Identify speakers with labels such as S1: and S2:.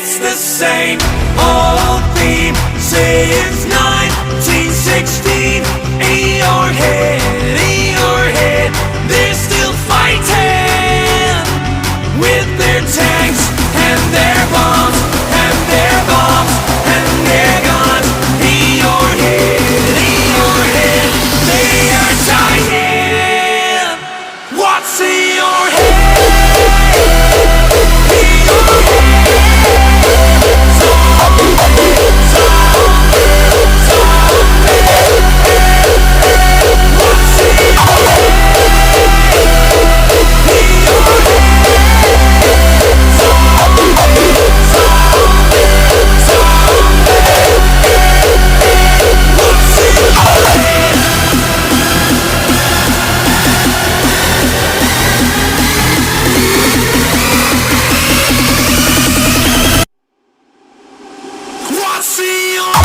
S1: it's the same old theme since 1916. In your head, they're still fighting with their tanks and their bombs and their bombs and their guns. In your head, they are dying. What's in your head? In your what's in your